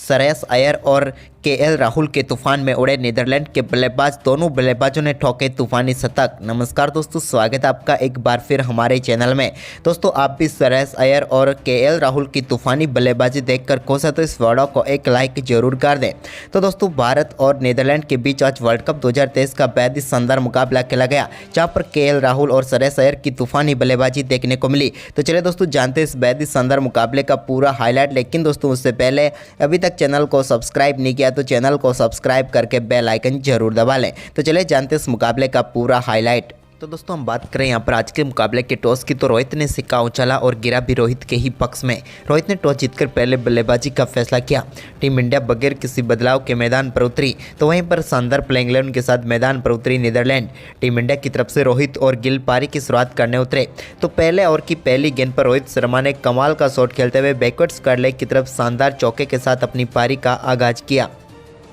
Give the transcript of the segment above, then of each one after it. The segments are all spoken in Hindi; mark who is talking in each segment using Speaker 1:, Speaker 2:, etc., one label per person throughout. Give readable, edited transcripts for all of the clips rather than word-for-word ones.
Speaker 1: श्रेयस अय्यर और केएल राहुल के तूफान में उड़े नीदरलैंड के बल्लेबाज। दोनों बल्लेबाजों ने ठोके तूफानी शतक। नमस्कार दोस्तों, स्वागत है आपका एक बार फिर हमारे चैनल में। दोस्तों, आप भी श्रेयस अय्यर और केएल राहुल की तूफानी बल्लेबाजी देखकर खुश है तो इस वीडियो को एक लाइक जरूर कर दें। तो दोस्तों, भारत और नीदरलैंड के बीच आज वर्ल्ड कप 2023 का बेहद शानदार मुकाबला खेला गया, जहां पर केएल राहुल और श्रेयस अय्यर की तूफानी बल्लेबाजी देखने को मिली। तो चलिए दोस्तों, जानते हैं इस बेहद शानदार मुकाबले का पूरा हाईलाइट। लेकिन दोस्तों, उससे पहले अभी तक चैनल को सब्सक्राइब नहीं किया तो चैनल को सब्सक्राइब करके बेल आइकन जरूर दबा लें। तो चलिए जानते हैं इस मुकाबले का पूरा हाईलाइट। तो दोस्तों, हम बात करें यहाँ पर आज के मुकाबले के टॉस की, तो रोहित ने सिक्का उछाला और गिरा भी रोहित के ही पक्ष में। रोहित ने टॉस जीतकर पहले बल्लेबाजी का फैसला किया। टीम इंडिया बगैर किसी बदलाव के मैदान पर उतरी, तो वहीं पर शानदार प्लेइंग 11 के साथ मैदान पर उतरी नीदरलैंड। टीम इंडिया की तरफ से रोहित और गिल पारी की शुरुआत करने उतरे। तो पहले ओवर की पहली गेंद पर रोहित शर्मा ने कमाल का शॉट खेलते हुए बैकवर्ड स्क्वायर लेग की तरफ शानदार चौके के साथ अपनी पारी का आगाज किया।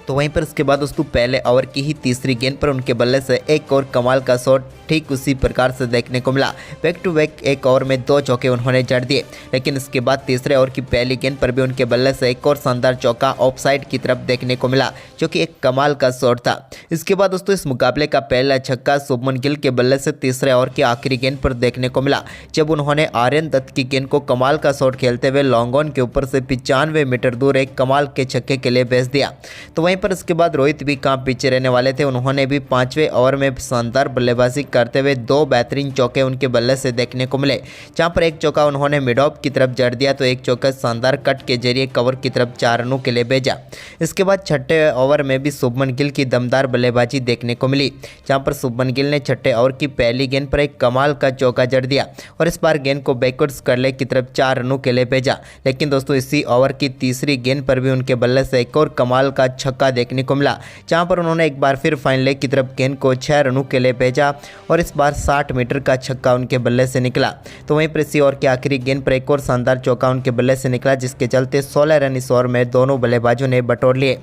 Speaker 1: तो वहीं पर इसके बाद दोस्तों पहले ओवर की ही तीसरी गेंद पर उनके बल्ले से एक और कमाल का शॉट ठीक उसी प्रकार से देखने को मिला। बैक टू बैक एक ओवर में 2 चौके उन्होंने जड़ दिए। लेकिन इसके बाद तीसरे ओवर की पहली गेंद पर भी उनके बल्ले से एक और शानदार चौका ऑफसाइड की तरफ देखने को मिला, जो कि एक कमाल का शॉट था। इसके बाद दोस्तों इस मुकाबले का पहला छक्का शुभमन गिल के बल्ले से तीसरे ओवर की आखिरी गेंद पर देखने को मिला, जब उन्होंने आर्यन दत्त की गेंद को कमाल का शॉट खेलते हुए लॉन्ग ऑन के ऊपर से 95 मीटर दूर एक कमाल के छक्के के लिए भेज दिया। तो वहीं पर इसके बाद रोहित भी कहाँ पीछे रहने वाले थे, उन्होंने भी 5वें ओवर में शानदार बल्लेबाजी करते हुए 2 बेहतरीन चौके उनके बल्ले से देखने को मिले, जहां पर एक चौका उन्होंने मिड ऑफ की तरफ जड़ दिया तो एक चौका शानदार कट के जरिए कवर की तरफ 4 रनों के लिए भेजा। इसके बाद छठे ओवर में भी शुभमन गिल की दमदार बल्लेबाजी देखने को मिली, जहां पर शुभमन गिल ने छठे ओवर की पहली गेंद पर एक कमाल का चौका जड़ दिया और इस बार गेंद को बैकवर्ड स्क्वायर लेग की तरफ 4 रनों के लिए भेजा। लेकिन दोस्तों इसी ओवर की तीसरी गेंद पर भी उनके बल्ले से एक और कमाल का छक्का देखने को मिला, जहां पर उन्होंने एक बार फिर फाइनल लेग की तरफ गेंद को 6 रनों के लिए भेजा और इस बार 60 मीटर का छक्का उनके बल्ले से निकला। तो वहीं पर इसी ओवर की आखिरी गेंद पर एक और शानदार चौका उनके बल्ले से निकला, जिसके चलते 16 रन इस ओवर में दोनों बल्लेबाजों ने बटोर लिए।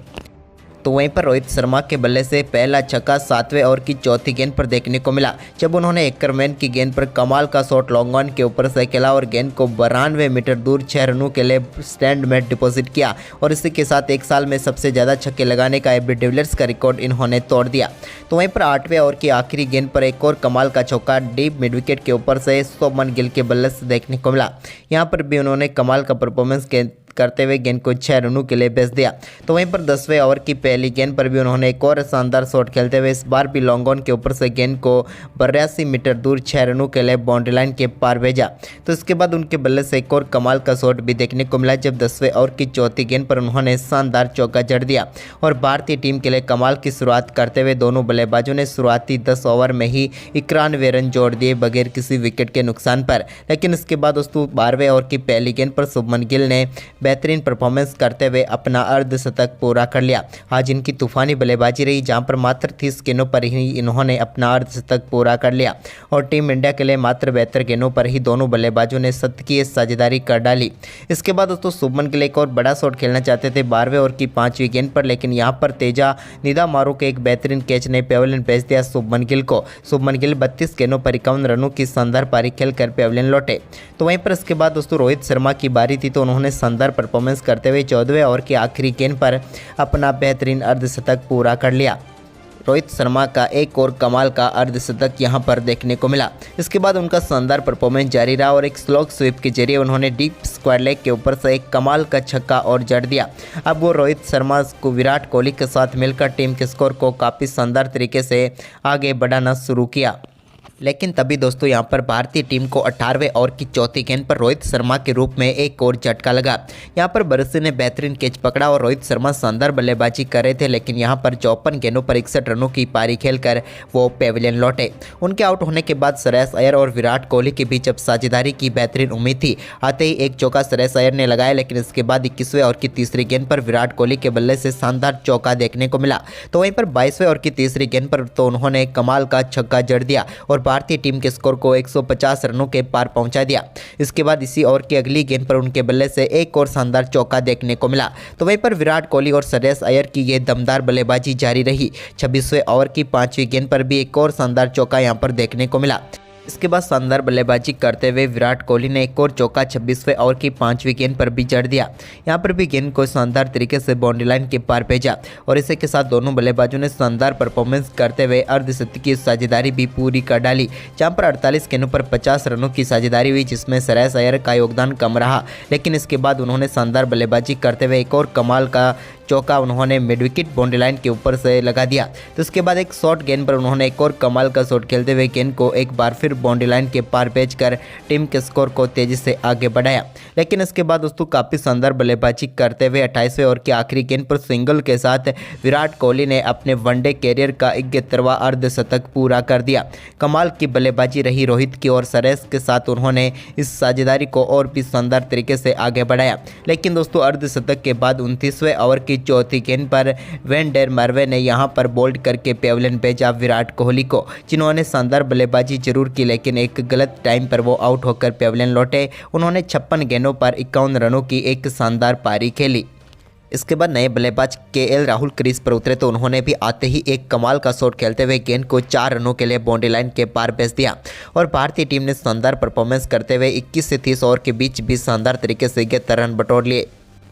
Speaker 1: तो वहीं पर रोहित शर्मा के बल्ले से पहला छक्का 7वें ओवर की चौथी गेंद पर देखने को मिला, जब उन्होंने एकरमैन की गेंद पर कमाल का शॉट लॉन्ग ऑन के ऊपर से खेला और गेंद को 92 मीटर दूर 6 रनों के लिए स्टैंड में डिपॉजिट किया और इसी के साथ एक साल में सबसे ज़्यादा छक्के लगाने का एबी डिविलियर्स का रिकॉर्ड इन्होंने तोड़ दिया। तो वहीं पर 8वें ओवर की आखिरी गेंद पर एक और कमाल का चौका डीप मिड विकेट के ऊपर से शुभमन गिल के बल्ले से देखने को मिला। यहाँ पर भी उन्होंने कमाल का परफॉर्मेंस करते हुए गेंद को 6 रनों के लिए भेज दिया। तो वहीं पर 10वें ओवर की पहली गेंद पर भी उन्होंने एक और शानदार शॉट खेलते हुए इस बार भी लॉन्ग ऑन के ऊपर से गेंद को 82 मीटर दूर 6 रनों के लिए बाउंड्री लाइन के पार भेजा। तो इसके बाद उनके बल्ले से एक और कमाल का शॉट भी देखने को मिला, जब 10वें ओवर की चौथी गेंद पर उन्होंने शानदार चौका जड़ दिया और भारतीय टीम के लिए कमाल की शुरुआत करते हुए दोनों बल्लेबाजों ने शुरुआती 10 ओवर में ही 91 रन जोड़ दिए बगैर किसी विकेट के नुकसान पर। लेकिन इसके बाद दोस्तों 12वें ओवर की पहली गेंद पर शुभमन गिल ने बेहतरीन परफॉर्मेंस करते हुए अपना अर्धशतक पूरा कर लिया। आज इनकी तूफानी बल्लेबाजी रही, जहां पर मात्र 30 गेंदों पर ही इन्होंने अपना अर्धशतक पूरा कर लिया और टीम इंडिया के लिए मात्र 72 गेंदों पर ही दोनों बल्लेबाजों ने शतकीय साझेदारी कर डाली। इसके बाद दोस्तों शुभमन गिल एक और बड़ा शॉट खेलना चाहते थे 12वें ओवर की 5वीं गेंद पर, लेकिन यहां पर तेजा निदामारू के एक बेहतरीन कैच ने पेविलियन भेज दिया शुभमन गिल को। शुभमन गिल 32 गेंदों पर 51 रनों की शानदार पारी खेलकर पेविलियन लौटे। तो वहीं पर इसके बाद दोस्तों रोहित शर्मा की बारी थी, तो उन्होंने शानदार परफॉर्मेंस करते हुए 14वें ओवर की आखिरी गेंद पर अपना बेहतरीन अर्धशतक पूरा कर लिया। रोहित शर्मा का एक और कमाल का अर्धशतक यहां पर देखने को मिला। इसके बाद उनका शानदार परफॉर्मेंस जारी रहा और एक स्लॉग स्वीप के जरिए उन्होंने डीप स्क्वायर लेग के ऊपर से एक कमाल का छक्का और जड़ दिया। अब वो रोहित शर्मा को विराट कोहली के साथ मिलकर टीम के स्कोर को काफ़ी शानदार तरीके से आगे बढ़ाना शुरू किया। लेकिन तभी दोस्तों यहाँ पर भारतीय टीम को 18वें ओवर की चौथी गेंद पर रोहित शर्मा के रूप में एक और झटका लगा। यहाँ पर बरसी ने बेहतरीन कैच पकड़ा और रोहित शर्मा शानदार बल्लेबाजी कर रहे थे, लेकिन यहाँ पर 54 गेंदों पर 61 रनों की पारी खेलकर वो पेविलियन लौटे। उनके आउट होने के बाद श्रेयस अय्यर और विराट कोहली के बीच अब साझेदारी की बेहतरीन उम्मीद थी। आते ही एक चौका श्रेयस अय्यर ने लगाया, लेकिन इसके बाद 21वें ओवर की तीसरी गेंद पर विराट कोहली के बल्ले से शानदार चौका देखने को मिला। तो वहीं पर 22वें ओवर की तीसरी गेंद पर तो उन्होंने कमाल का छक्का जड़ दिया और भारतीय टीम के स्कोर को 150 रनों के पार पहुंचा दिया। इसके बाद इसी ओवर की अगली गेंद पर उनके बल्ले से एक और शानदार चौका देखने को मिला। तो वहीं पर विराट कोहली और श्रेयस अय्यर की ये दमदार बल्लेबाजी जारी रही। 26वें ओवर की 5वीं गेंद पर भी एक और शानदार चौका यहां पर देखने को मिला। इसके बाद शानदार बल्लेबाजी करते हुए विराट कोहली ने एक और चौका 26वें ओवर की 5वीं गेंद पर भी जड़ दिया। यहां पर भी गेंद को शानदार तरीके से बाउंड्री लाइन के पार भेजा और इसी के साथ दोनों बल्लेबाजों ने शानदार परफॉर्मेंस करते हुए अर्धशतकीय साझेदारी भी पूरी कर डाली, जहां पर 48 गेंदों पर 50 रनों की साझेदारी हुई, जिसमें श्रेयस अय्यर का योगदान कम रहा। लेकिन इसके बाद उन्होंने शानदार बल्लेबाजी करते हुए एक और कमाल का चौका उन्होंने मिड विकेट बाउंड्री लाइन के ऊपर से लगा दिया। तो उसके बाद एक शॉर्ट गेंद पर उन्होंने एक और कमाल का शॉट खेलते हुए गेंद को एक बार फिर बाउंड्री लाइन के पार भेजकर टीम के स्कोर को तेजी से आगे बढ़ाया। लेकिन इसके बाद दोस्तों काफ़ी शानदार बल्लेबाजी करते हुए 28वें ओवर की आखिरी गेंद पर सिंगल के साथ विराट कोहली ने अपने वनडे कैरियर का 71वां अर्धशतक पूरा कर दिया। कमाल की बल्लेबाजी रही रोहित की और श्रेयस के साथ उन्होंने इस साझेदारी को और भी शानदार तरीके से आगे बढ़ाया। लेकिन दोस्तों अर्धशतक के बाद 29वें ओवर की चौथी गेंद पर वेन डेर मर्वे ने यहां पर बोल्ड करके पेविलियन भेजा विराट कोहली को, जिन्होंने शानदार बल्लेबाजी जरूर की, लेकिन एक गलत टाइम पर वो आउट होकर पेविलियन लौटे। उन्होंने 56 गेंदों पर 51 रनों की एक शानदार पारी खेली। इसके बाद नए बल्लेबाज केएल राहुल क्रीज पर उतरे तो उन्होंने भी आते ही एक कमाल का शॉट खेलते हुए गेंद को 4 रनों के लिए बाउंड्री लाइन के पार भेज दिया और भारतीय टीम ने शानदार परफॉर्मेंस करते हुए 21 से 30 ओवर के बीच भी शानदार तरीके से 71 रन बटोर लिए।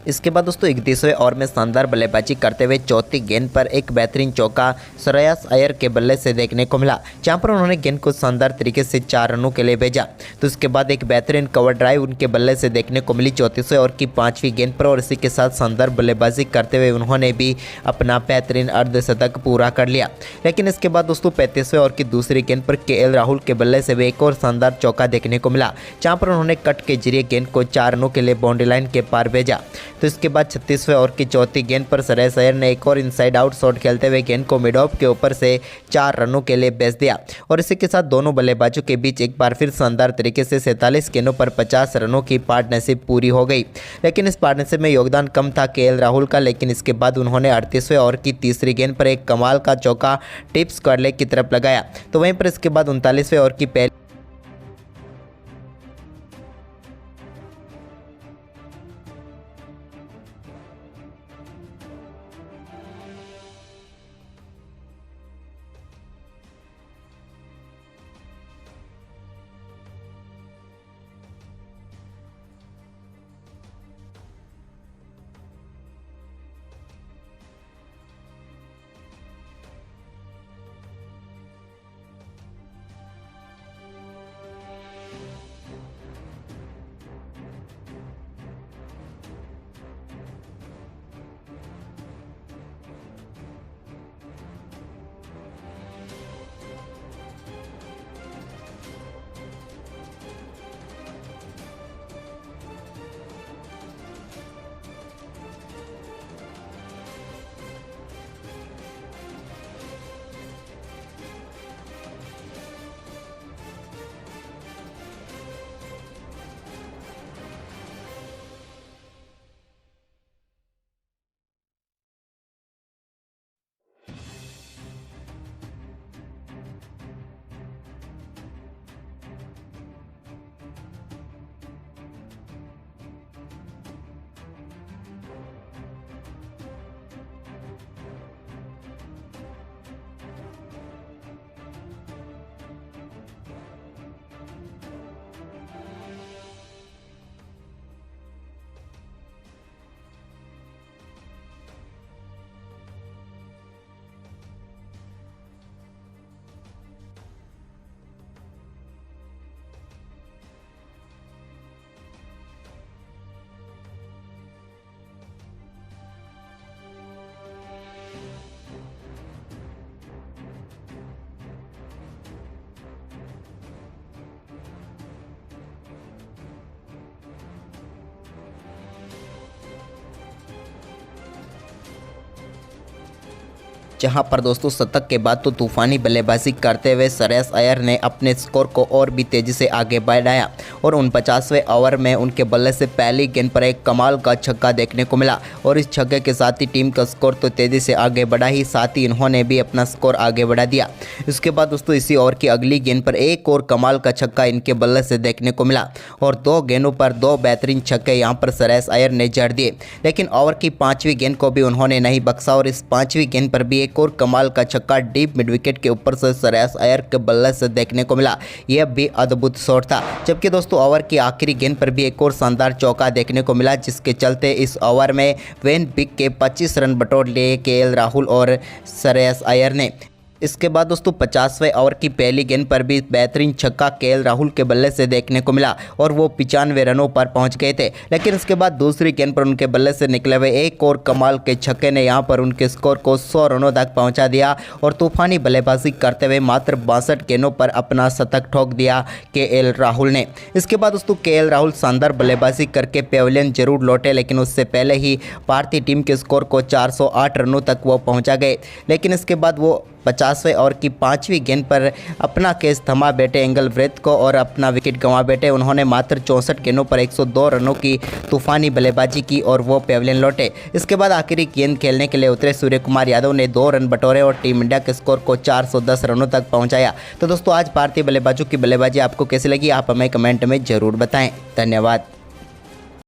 Speaker 1: इसके बाद दोस्तों 31वें ओवर में शानदार बल्लेबाजी करते हुए चौथी गेंद पर एक बेहतरीन चौका श्रेयस अय्यर के बल्ले से देखने को मिला, जहां पर उन्होंने गेंद को शानदार तरीके से 4 रनों के लिए भेजा। तो उसके बाद एक बेहतरीन कवर ड्राइव उनके बल्ले से देखने को मिली 34वें ओवर की 5वीं गेंद पर और इसी के साथ शानदार बल्लेबाजी करते हुए उन्होंने भी अपना बेहतरीन अर्धशतक पूरा कर लिया। लेकिन इसके बाद दोस्तों 35वें ओवर की दूसरी गेंद पर केएल राहुल के बल्ले से भी एक और शानदार चौका देखने को मिला, जहाँ पर उन्होंने कट के जरिए गेंद को 4 रनों के लिए बाउंड्री लाइन के पार भेजा। तो इसके बाद 36वें ओवर की चौथी गेंद पर श्रेयस अय्यर ने एक और इनसाइड आउट शॉट खेलते हुए गेंद को मिड ऑफ के ऊपर से 4 रनों के लिए भेज दिया और इसी के साथ दोनों बल्लेबाजों के बीच एक बार फिर शानदार तरीके से 47 गेंदों पर 50 रनों की पार्टनरशिप पूरी हो गई। लेकिन इस पार्टनरशिप में योगदान कम था केएल राहुल का, लेकिन इसके बाद उन्होंने 38वें ओवर की तीसरी गेंद पर एक कमाल का चौका टिप्स कर्ले की तरफ लगाया। तो वहीं पर इसके बाद 39वें ओवर की पहली जहां पर दोस्तों शतक के बाद तो तूफानी बल्लेबाजी करते हुए श्रेयस अय्यर ने अपने स्कोर को और भी तेज़ी से आगे बढ़ाया और 49वें ओवर में उनके बल्ले से पहली गेंद पर एक कमाल का छक्का देखने को मिला और इस छक्के के साथ ही टीम का स्कोर तो तेज़ी से आगे बढ़ा ही, साथ ही इन्होंने भी अपना स्कोर आगे बढ़ा दिया। इसके बाद दोस्तों इसी ओवर की अगली गेंद पर एक और कमाल का छक्का इनके बल्ले से देखने को मिला और 2 गेंदों पर 2 बेहतरीन छक्के यहाँ पर श्रेयस अय्यर ने जड़ दिए। लेकिन ओवर की 5वीं गेंद को भी उन्होंने नहीं बख्शा और इस 5वीं गेंद पर भी एक और कमाल का छक्का डीप मिड विकेट के ऊपर से श्रेयस अय्यर के बल्ले से देखने को मिला। यह भी अद्भुत शॉट था। जबकि दोस्तों ओवर की आखिरी गेंद पर भी एक और शानदार चौका देखने को मिला, जिसके चलते इस ओवर में वेन बिग के 25 रन बटोर लिए केएल राहुल और श्रेयस अय्यर ने। इसके बाद दोस्तों 50वें ओवर की पहली गेंद पर भी बेहतरीन छक्का केएल राहुल के बल्ले से देखने को मिला और वो 95 रनों पर पहुंच गए थे। लेकिन इसके बाद दूसरी गेंद पर उनके बल्ले से निकले हुए एक और कमाल के छक्के ने यहां पर उनके स्कोर को 100 रनों तक पहुंचा दिया और तूफानी बल्लेबाजी करते हुए मात्र 62 गेंदों पर अपना शतक ठोक दिया केएल राहुल ने। इसके बाद दोस्तों केएल राहुल शानदार बल्लेबाजी करके पेविलियन जरूर लौटे, लेकिन उससे पहले ही भारतीय टीम के स्कोर को 408 रनों तक वो पहुँचा गए। लेकिन इसके बाद वो 50वें ओवर की 5वीं गेंद पर अपना केस थमा बैठे एंगल ब्रेथ को और अपना विकेट गंवा बैठे। उन्होंने मात्र 64 गेंदों पर 102 रनों की तूफानी बल्लेबाजी की और वो पेविलियन लौटे। इसके बाद आखिरी गेंद खेलने के लिए उतरे सूर्य कुमार यादव ने 2 रन बटोरे और टीम इंडिया के स्कोर को 410 रनों तक पहुंचाया। तो दोस्तों आज भारतीय बल्लेबाजों की बल्लेबाजी आपको कैसी लगी, आप हमें कमेंट में ज़रूर बताएं। धन्यवाद।